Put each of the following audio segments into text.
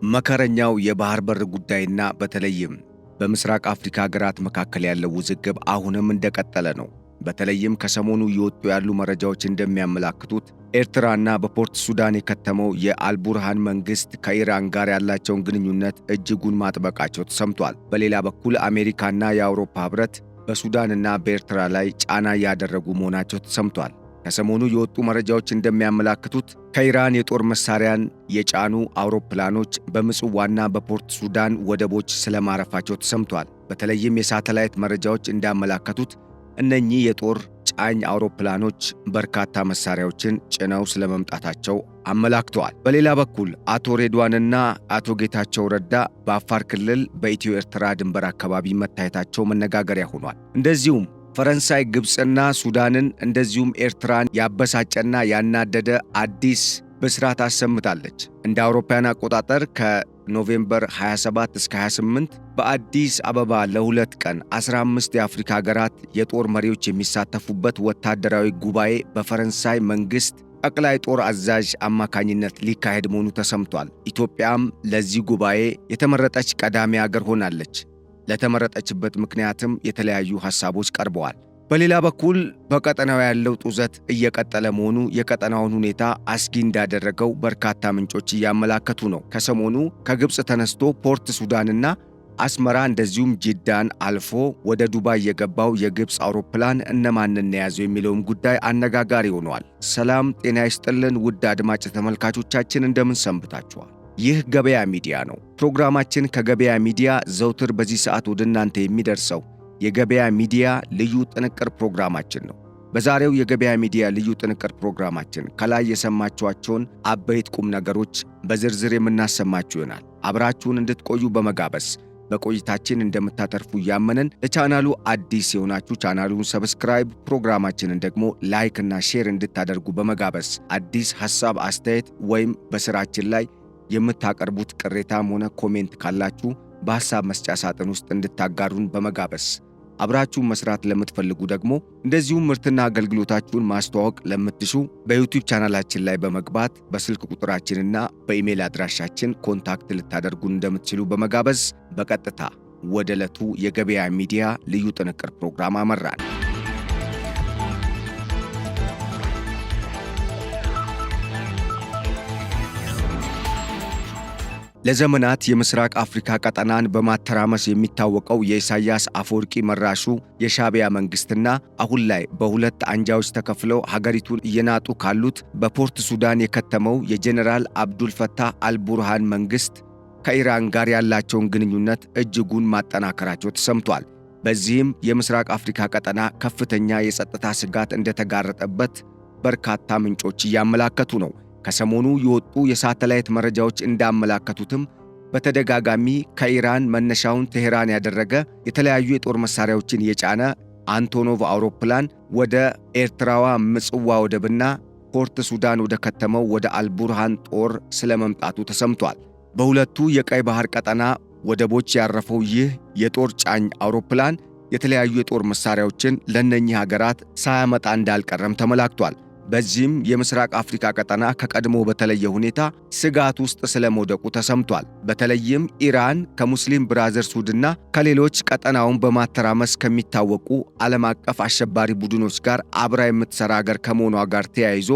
መከረኛው የባህር በር ጉዳይና በተለይም በምስራቅ አፍሪካ ሀገራት መካከል ያለው ውዝግብ አሁንም እንደቀጠለ ነው። በተለይም ከሰሞኑ እየወጡ ያሉ መረጃዎች እንደሚያመላክቱት ኤርትራና በፖርት ሱዳን የከተመው የአልቡርሃን መንግስት ከኢራን ጋር ያላቸውን ግንኙነት እጅጉን ማጥበቃቸው ተሰምቷል። በሌላ በኩል አሜሪካና የአውሮፓ ህብረት በሱዳንና በኤርትራ ላይ ጫና እያደረጉ መሆናቸው ተሰምቷል። ከሰሞኑ የወጡ መረጃዎች እንደሚያመላክቱት ከኢራን የጦር መሳሪያን የጫኑ አውሮፕላኖች በምጽዋና በፖርት ሱዳን ወደቦች ስለማረፋቸው ተሰምቷል። በተለይም የሳተላይት መረጃዎች እንዳመላከቱት እነኚህ የጦር ጫኝ አውሮፕላኖች በርካታ መሳሪያዎችን ጭነው ስለመምጣታቸው አመላክተዋል። በሌላ በኩል አቶ ሬድዋንና አቶ ጌታቸው ረዳ በአፋር ክልል በኢትዮ ኤርትራ ድንበር አካባቢ መታየታቸው መነጋገሪያ ሆኗል። እንደዚሁም ፈረንሳይ ግብፅና ሱዳንን እንደዚሁም ኤርትራን ያበሳጨና ያናደደ አዲስ ብስራት አሰምታለች። እንደ አውሮፓውያን አቆጣጠር ከኖቬምበር 27 እስከ 28 በአዲስ አበባ ለሁለት ቀን 15 የአፍሪካ ሀገራት የጦር መሪዎች የሚሳተፉበት ወታደራዊ ጉባኤ በፈረንሳይ መንግስት ጠቅላይ ጦር አዛዥ አማካኝነት ሊካሄድ መሆኑ ተሰምቷል። ኢትዮጵያም ለዚህ ጉባኤ የተመረጠች ቀዳሚ ሀገር ሆናለች። ለተመረጠችበት ምክንያትም የተለያዩ ሐሳቦች ቀርበዋል። በሌላ በኩል በቀጠናው ያለው ጡዘት እየቀጠለ መሆኑ የቀጠናውን ሁኔታ አስጊ እንዳደረገው በርካታ ምንጮች እያመላከቱ ነው። ከሰሞኑ ከግብፅ ተነስቶ ፖርት ሱዳንና አስመራ እንደዚሁም ጅዳን አልፎ ወደ ዱባይ የገባው የግብፅ አውሮፕላን እነማንን የያዘው የሚለውም ጉዳይ አነጋጋሪ ሆኗል። ሰላም ጤና ይስጥልን ውድ አድማጭ ተመልካቾቻችን እንደምን ሰንብታችኋል? ይህ ገበያ ሚዲያ ነው። ፕሮግራማችን ከገበያ ሚዲያ ዘውትር በዚህ ሰዓት ወደ እናንተ የሚደርሰው የገበያ ሚዲያ ልዩ ጥንቅር ፕሮግራማችን ነው። በዛሬው የገበያ ሚዲያ ልዩ ጥንቅር ፕሮግራማችን ከላይ የሰማችኋቸውን አበይት ቁም ነገሮች በዝርዝር የምናሰማችሁ ይሆናል። አብራችሁን እንድትቆዩ በመጋበዝ በቆይታችን እንደምታተርፉ እያመንን ለቻናሉ አዲስ የሆናችሁ ቻናሉን ሰብስክራይብ፣ ፕሮግራማችንን ደግሞ ላይክ እና ሼር እንድታደርጉ በመጋበዝ አዲስ ሐሳብ፣ አስተያየት ወይም በስራችን ላይ የምታቀርቡት ቅሬታም ሆነ ኮሜንት ካላችሁ በሐሳብ መስጫ ሳጥን ውስጥ እንድታጋሩን በመጋበዝ አብራችሁን መስራት ለምትፈልጉ ደግሞ እንደዚሁም ምርትና አገልግሎታችሁን ማስተዋወቅ ለምትሹ በዩቲዩብ ቻናላችን ላይ በመግባት በስልክ ቁጥራችንና በኢሜል አድራሻችን ኮንታክት ልታደርጉን እንደምትችሉ በመጋበዝ በቀጥታ ወደ ዕለቱ የገበያ ሚዲያ ልዩ ጥንቅር ፕሮግራም አመራን። ለዘመናት የምስራቅ አፍሪካ ቀጠናን በማተራመስ የሚታወቀው የኢሳያስ አፈወርቂ መራሹ የሻዕቢያ መንግስትና አሁን ላይ በሁለት አንጃዎች ተከፍለው ሀገሪቱን እየናጡ ካሉት በፖርት ሱዳን የከተመው የጀነራል አብዱል ፈታህ አልቡርሃን መንግስት ከኢራን ጋር ያላቸውን ግንኙነት እጅጉን ማጠናከራቸው ተሰምቷል። በዚህም የምስራቅ አፍሪካ ቀጠና ከፍተኛ የጸጥታ ስጋት እንደተጋረጠበት በርካታ ምንጮች እያመላከቱ ነው። ከሰሞኑ የወጡ የሳተላይት መረጃዎች እንዳመላከቱትም በተደጋጋሚ ከኢራን መነሻውን ቴህራን ያደረገ የተለያዩ የጦር መሳሪያዎችን የጫነ አንቶኖቭ አውሮፕላን ወደ ኤርትራዋ ምጽዋ ወደብና ፖርት ሱዳን ወደ ከተመው ወደ አልቡርሃን ጦር ስለመምጣቱ ተሰምቷል። በሁለቱ የቀይ ባህር ቀጠና ወደቦች ያረፈው ይህ የጦር ጫኝ አውሮፕላን የተለያዩ የጦር መሳሪያዎችን ለእነኚህ ሀገራት ሳያመጣ እንዳልቀረም ተመላክቷል። በዚህም የምስራቅ አፍሪካ ቀጠና ከቀድሞ በተለየ ሁኔታ ስጋት ውስጥ ስለመውደቁ ተሰምቷል። በተለይም ኢራን ከሙስሊም ብራዘርሁድና ከሌሎች ቀጠናውን በማተራመስ ከሚታወቁ ዓለም አቀፍ አሸባሪ ቡድኖች ጋር አብራ የምትሰራ ሀገር ከመሆኗ ጋር ተያይዞ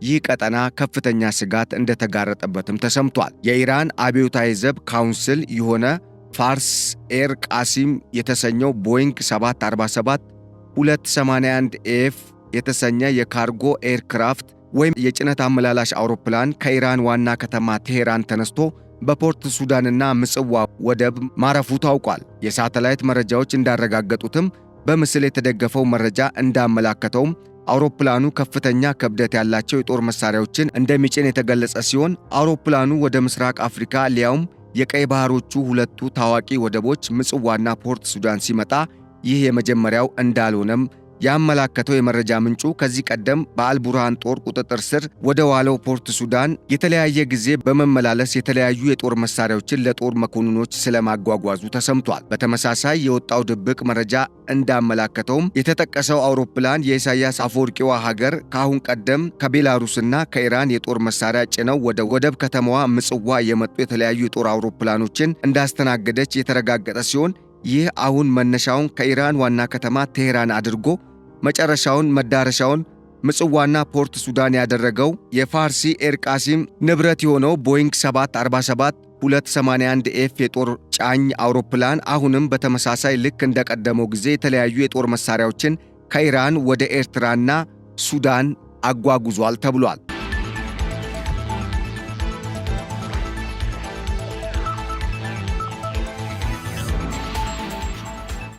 ይህ ቀጠና ከፍተኛ ስጋት እንደተጋረጠበትም ተሰምቷል። የኢራን አብዮታዊ ዘብ ካውንስል የሆነ ፋርስ ኤር ቃሲም የተሰኘው ቦይንግ 747 281 ኤፍ የተሰኘ የካርጎ ኤርክራፍት ወይም የጭነት አመላላሽ አውሮፕላን ከኢራን ዋና ከተማ ቴህራን ተነስቶ በፖርት ሱዳንና ምጽዋ ወደብ ማረፉ ታውቋል። የሳተላይት መረጃዎች እንዳረጋገጡትም በምስል የተደገፈው መረጃ እንዳመላከተውም አውሮፕላኑ ከፍተኛ ክብደት ያላቸው የጦር መሳሪያዎችን እንደሚጭን የተገለጸ ሲሆን አውሮፕላኑ ወደ ምስራቅ አፍሪካ ሊያውም የቀይ ባህሮቹ ሁለቱ ታዋቂ ወደቦች ምጽዋና ፖርት ሱዳን ሲመጣ ይህ የመጀመሪያው እንዳልሆነም ያመላከተው የመረጃ ምንጩ ከዚህ ቀደም በአልቡርሃን ጦር ቁጥጥር ስር ወደ ዋለው ፖርት ሱዳን የተለያየ ጊዜ በመመላለስ የተለያዩ የጦር መሳሪያዎችን ለጦር መኮንኖች ስለማጓጓዙ ተሰምቷል። በተመሳሳይ የወጣው ድብቅ መረጃ እንዳመላከተውም የተጠቀሰው አውሮፕላን የኢሳያስ አፈወርቂዋ ሀገር ከአሁን ቀደም ከቤላሩስና ከኢራን የጦር መሳሪያ ጭነው ወደ ወደብ ከተማዋ ምጽዋ የመጡ የተለያዩ የጦር አውሮፕላኖችን እንዳስተናገደች የተረጋገጠ ሲሆን ይህ አሁን መነሻውን ከኢራን ዋና ከተማ ቴሄራን አድርጎ መዳረሻውን ምጽዋና ፖርት ሱዳን ያደረገው የፋርሲ ኤር ቃሲም ንብረት የሆነው ቦይንግ 747-281F የጦር ጫኝ አውሮፕላን አሁንም በተመሳሳይ ልክ እንደቀደመው ጊዜ የተለያዩ የጦር መሳሪያዎችን ከኢራን ወደ ኤርትራና ሱዳን አጓጉዟል ተብሏል።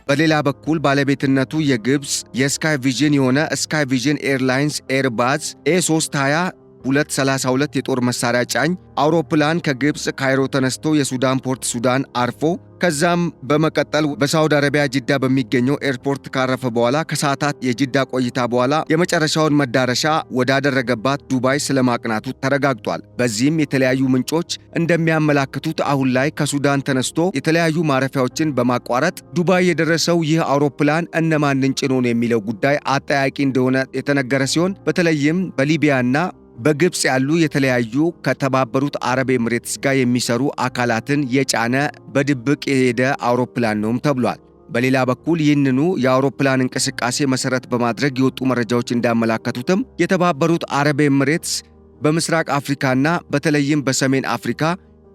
በሌላ በኩል ባለቤትነቱ የግብፅ የስካይ ቪዥን የሆነ ስካይ ቪዥን ኤርላይንስ ኤርባዝ A320-232 የጦር መሳሪያ ጫኝ አውሮፕላን ከግብፅ ካይሮ ተነስቶ የሱዳን ፖርት ሱዳን አርፎ ከዛም በመቀጠል በሳውዲ አረቢያ ጅዳ በሚገኘው ኤርፖርት ካረፈ በኋላ ከሰዓታት የጅዳ ቆይታ በኋላ የመጨረሻውን መዳረሻ ወዳደረገባት ዱባይ ስለማቅናቱ ተረጋግጧል። በዚህም የተለያዩ ምንጮች እንደሚያመላክቱት አሁን ላይ ከሱዳን ተነስቶ የተለያዩ ማረፊያዎችን በማቋረጥ ዱባይ የደረሰው ይህ አውሮፕላን እነማንን ጭኖ ነው የሚለው ጉዳይ አጠያቂ እንደሆነ የተነገረ ሲሆን በተለይም በሊቢያና በግብፅ ያሉ የተለያዩ ከተባበሩት አረብ ኤምሬትስ ጋር የሚሰሩ አካላትን የጫነ በድብቅ የሄደ አውሮፕላን ነውም ተብሏል። በሌላ በኩል ይህንኑ የአውሮፕላን እንቅስቃሴ መሰረት በማድረግ የወጡ መረጃዎች እንዳመላከቱትም የተባበሩት አረብ ኤምሬትስ በምስራቅ አፍሪካና በተለይም በሰሜን አፍሪካ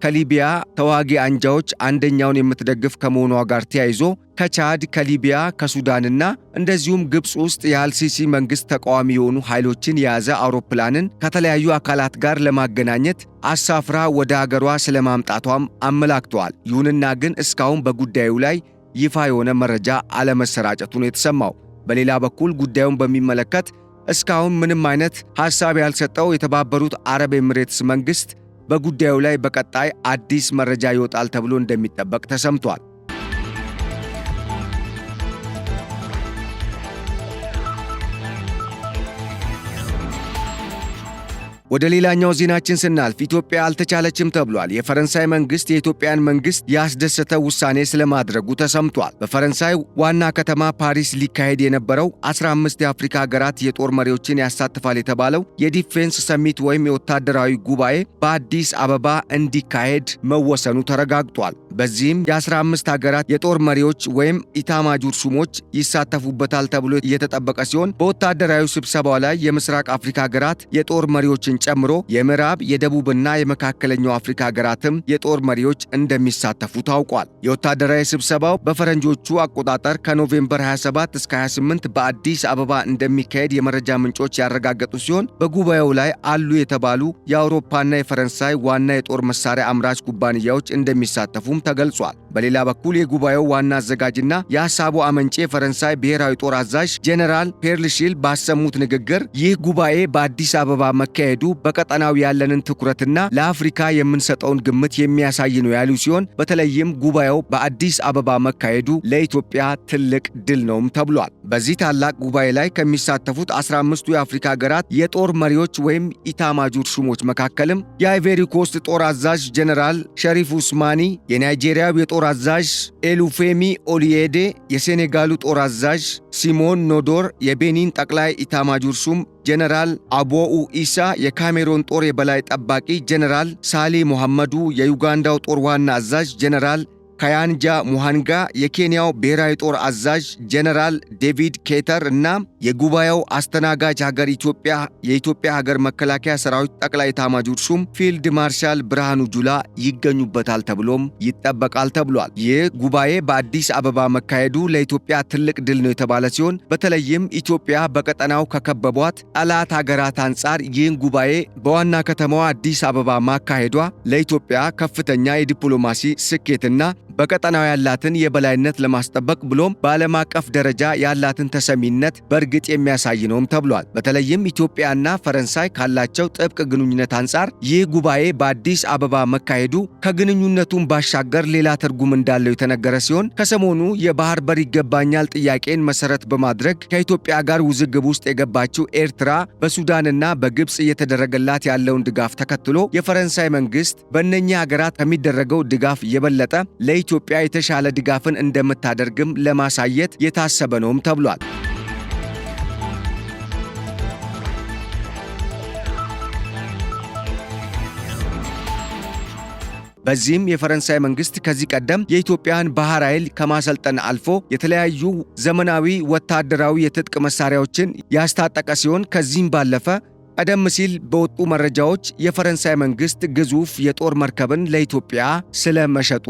ከሊቢያ ተዋጊ አንጃዎች አንደኛውን የምትደግፍ ከመሆኗ ጋር ተያይዞ ከቻድ፣ ከሊቢያ፣ ከሱዳንና እንደዚሁም ግብፅ ውስጥ የአልሲሲ መንግስት ተቃዋሚ የሆኑ ኃይሎችን የያዘ አውሮፕላንን ከተለያዩ አካላት ጋር ለማገናኘት አሳፍራ ወደ አገሯ ስለማምጣቷም አመላክተዋል። ይሁንና ግን እስካሁን በጉዳዩ ላይ ይፋ የሆነ መረጃ አለመሰራጨቱ ነው የተሰማው። በሌላ በኩል ጉዳዩን በሚመለከት እስካሁን ምንም አይነት ሐሳብ ያልሰጠው የተባበሩት አረብ ኤምሬትስ መንግስት በጉዳዩ ላይ በቀጣይ አዲስ መረጃ ይወጣል ተብሎ እንደሚጠበቅ ተሰምቷል። ወደ ሌላኛው ዜናችን ስናልፍ ኢትዮጵያ አልተቻለችም ተብሏል። የፈረንሳይ መንግስት የኢትዮጵያን መንግስት ያስደሰተ ውሳኔ ስለማድረጉ ተሰምቷል። በፈረንሳይ ዋና ከተማ ፓሪስ ሊካሄድ የነበረው 15 የአፍሪካ ሀገራት የጦር መሪዎችን ያሳትፋል የተባለው የዲፌንስ ሰሚት ወይም የወታደራዊ ጉባኤ በአዲስ አበባ እንዲካሄድ መወሰኑ ተረጋግጧል። በዚህም የ15 ሀገራት የጦር መሪዎች ወይም ኢታማጆር ሹሞች ይሳተፉበታል ተብሎ እየተጠበቀ ሲሆን በወታደራዊ ስብሰባው ላይ የምስራቅ አፍሪካ ሀገራት የጦር መሪዎችን ጨምሮ የምዕራብ የደቡብና የመካከለኛው አፍሪካ ሀገራትም የጦር መሪዎች እንደሚሳተፉ ታውቋል። የወታደራዊ ስብሰባው በፈረንጆቹ አቆጣጠር ከኖቬምበር 27 እስከ 28 በአዲስ አበባ እንደሚካሄድ የመረጃ ምንጮች ያረጋገጡ ሲሆን በጉባኤው ላይ አሉ የተባሉ የአውሮፓና የፈረንሳይ ዋና የጦር መሳሪያ አምራች ኩባንያዎች እንደሚሳተፉም ተገልጿል። በሌላ በኩል የጉባኤው ዋና አዘጋጅና የሐሳቡ አመንጪ የፈረንሳይ ብሔራዊ ጦር አዛዥ ጄኔራል ፔርልሺል ባሰሙት ንግግር ይህ ጉባኤ በአዲስ አበባ መካሄዱ በቀጠናው ያለንን ትኩረትና ለአፍሪካ የምንሰጠውን ግምት የሚያሳይ ነው ያሉ ሲሆን በተለይም ጉባኤው በአዲስ አበባ መካሄዱ ለኢትዮጵያ ትልቅ ድል ነውም ተብሏል። በዚህ ታላቅ ጉባኤ ላይ ከሚሳተፉት 15ቱ የአፍሪካ ሀገራት የጦር መሪዎች ወይም ኢታማጆር ሹሞች መካከልም የአይቬሪ ኮስት ጦር አዛዥ ጄኔራል ሸሪፍ ኡስማኒ፣ የናይጄሪያው የጦር አዛዥ ኤሉፌሚ ኦሊዬዴ፣ የሴኔጋሉ ጦር አዛዥ ሲሞን ኖዶር፣ የቤኒን ጠቅላይ ኢታማጆር ሹም ጄኔራል አቦኡ ኢሳ፣ የካሜሮን ጦር የበላይ ጠባቂ ጄኔራል ሳሊ ሙሐመዱ፣ የዩጋንዳው ጦር ዋና አዛዥ ጄኔራል ካያንጃ ሙሃንጋ፣ የኬንያው ብሔራዊ ጦር አዛዥ ጄኔራል ዴቪድ ኬተር እና የጉባኤው አስተናጋጅ ሀገር የኢትዮጵያ ሀገር መከላከያ ሰራዊት ጠቅላይ ኤታማዦር ሹም ፊልድ ማርሻል ብርሃኑ ጁላ ይገኙበታል ተብሎም ይጠበቃል ተብሏል። ይህ ጉባኤ በአዲስ አበባ መካሄዱ ለኢትዮጵያ ትልቅ ድል ነው የተባለ ሲሆን በተለይም ኢትዮጵያ በቀጠናው ከከበቧት ጠላት ሀገራት አንጻር ይህን ጉባኤ በዋና ከተማዋ አዲስ አበባ ማካሄዷ ለኢትዮጵያ ከፍተኛ የዲፕሎማሲ ስኬትና በቀጠናው ያላትን የበላይነት ለማስጠበቅ ብሎም በዓለም አቀፍ ደረጃ ያላትን ተሰሚነት በእርግጥ የሚያሳይ ነውም ተብሏል። በተለይም ኢትዮጵያና ፈረንሳይ ካላቸው ጥብቅ ግንኙነት አንጻር ይህ ጉባኤ በአዲስ አበባ መካሄዱ ከግንኙነቱም ባሻገር ሌላ ትርጉም እንዳለው የተነገረ ሲሆን ከሰሞኑ የባህር በር ይገባኛል ጥያቄን መሰረት በማድረግ ከኢትዮጵያ ጋር ውዝግብ ውስጥ የገባችው ኤርትራ በሱዳንና በግብፅ እየተደረገላት ያለውን ድጋፍ ተከትሎ የፈረንሳይ መንግስት በእነኛ ሀገራት ከሚደረገው ድጋፍ የበለጠ ለኢትዮጵያ የተሻለ ድጋፍን እንደምታደርግም ለማሳየት የታሰበ ነውም ተብሏል። በዚህም የፈረንሳይ መንግስት ከዚህ ቀደም የኢትዮጵያን ባህር ኃይል ከማሰልጠን አልፎ የተለያዩ ዘመናዊ ወታደራዊ የትጥቅ መሳሪያዎችን ያስታጠቀ ሲሆን ከዚህም ባለፈ ቀደም ሲል በወጡ መረጃዎች የፈረንሳይ መንግስት ግዙፍ የጦር መርከብን ለኢትዮጵያ ስለመሸጡ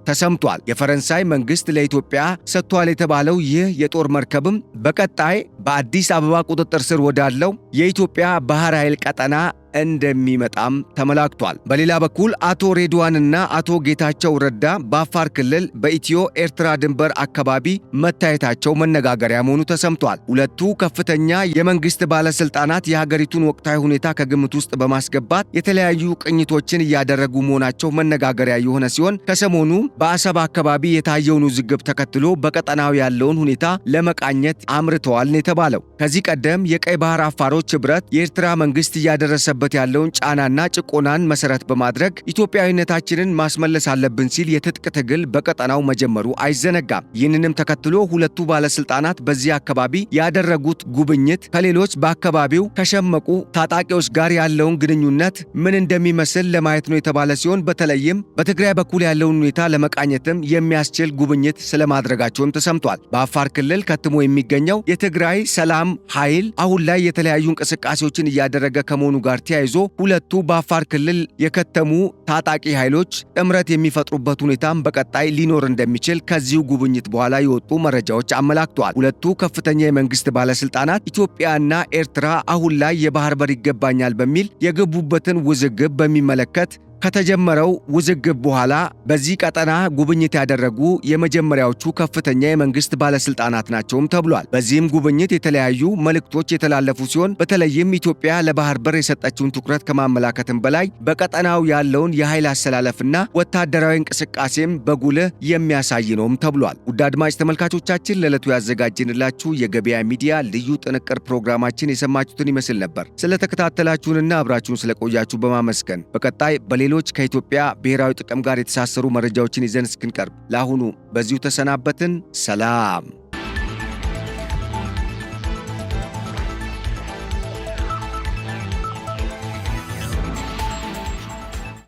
ተሰምቷል። የፈረንሳይ መንግስት ለኢትዮጵያ ሰጥቷል የተባለው ይህ የጦር መርከብም በቀጣይ በአዲስ አበባ ቁጥጥር ስር ወዳለው የኢትዮጵያ ባህር ኃይል ቀጠና እንደሚመጣም ተመላክቷል። በሌላ በኩል አቶ ሬድዋንና አቶ ጌታቸው ረዳ በአፋር ክልል በኢትዮ ኤርትራ ድንበር አካባቢ መታየታቸው መነጋገሪያ መሆኑ ተሰምቷል። ሁለቱ ከፍተኛ የመንግስት ባለስልጣናት የሀገሪቱን ወቅታዊ ሁኔታ ከግምት ውስጥ በማስገባት የተለያዩ ቅኝቶችን እያደረጉ መሆናቸው መነጋገሪያ የሆነ ሲሆን ከሰሞኑ በአሰብ አካባቢ የታየውን ውዝግብ ተከትሎ በቀጠናው ያለውን ሁኔታ ለመቃኘት አምርተዋል ነው የተባለው። ከዚህ ቀደም የቀይ ባህር አፋሮች ህብረት የኤርትራ መንግስት እያደረሰበት ያለውን ጫናና ጭቆናን መሰረት በማድረግ ኢትዮጵያዊነታችንን ማስመለስ አለብን ሲል የትጥቅ ትግል በቀጠናው መጀመሩ አይዘነጋም። ይህንንም ተከትሎ ሁለቱ ባለስልጣናት በዚህ አካባቢ ያደረጉት ጉብኝት ከሌሎች በአካባቢው ከሸመቁ ታጣቂዎች ጋር ያለውን ግንኙነት ምን እንደሚመስል ለማየት ነው የተባለ ሲሆን በተለይም በትግራይ በኩል ያለውን ሁኔታ ለመቃኘትም የሚያስችል ጉብኝት ስለማድረጋቸውም ተሰምቷል። በአፋር ክልል ከትሞ የሚገኘው የትግራይ ሰላም ኃይል አሁን ላይ የተለያዩ እንቅስቃሴዎችን እያደረገ ከመሆኑ ጋር ተያይዞ ሁለቱ በአፋር ክልል የከተሙ ታጣቂ ኃይሎች ጥምረት የሚፈጥሩበት ሁኔታም በቀጣይ ሊኖር እንደሚችል ከዚሁ ጉብኝት በኋላ የወጡ መረጃዎች አመላክተዋል። ሁለቱ ከፍተኛ የመንግስት ባለስልጣናት ኢትዮጵያና ኤርትራ አሁን ላይ የባህር በር ይገባኛል በሚል የገቡበትን ውዝግብ በሚመለከት ከተጀመረው ውዝግብ በኋላ በዚህ ቀጠና ጉብኝት ያደረጉ የመጀመሪያዎቹ ከፍተኛ የመንግስት ባለስልጣናት ናቸውም ተብሏል። በዚህም ጉብኝት የተለያዩ መልእክቶች የተላለፉ ሲሆን በተለይም ኢትዮጵያ ለባህር በር የሰጠችውን ትኩረት ከማመላከትም በላይ በቀጠናው ያለውን የኃይል አሰላለፍና ወታደራዊ እንቅስቃሴም በጉልህ የሚያሳይ ነውም ተብሏል። ውድ አድማጭ ተመልካቾቻችን ለዕለቱ ያዘጋጅንላችሁ የገበያ ሚዲያ ልዩ ጥንቅር ፕሮግራማችን የሰማችሁትን ይመስል ነበር። ስለተከታተላችሁንና አብራችሁን ስለቆያችሁ በማመስገን በቀጣይ በሌሎች ከኢትዮጵያ ብሔራዊ ጥቅም ጋር የተሳሰሩ መረጃዎችን ይዘን እስክንቀርብ ለአሁኑ በዚሁ ተሰናበትን። ሰላም።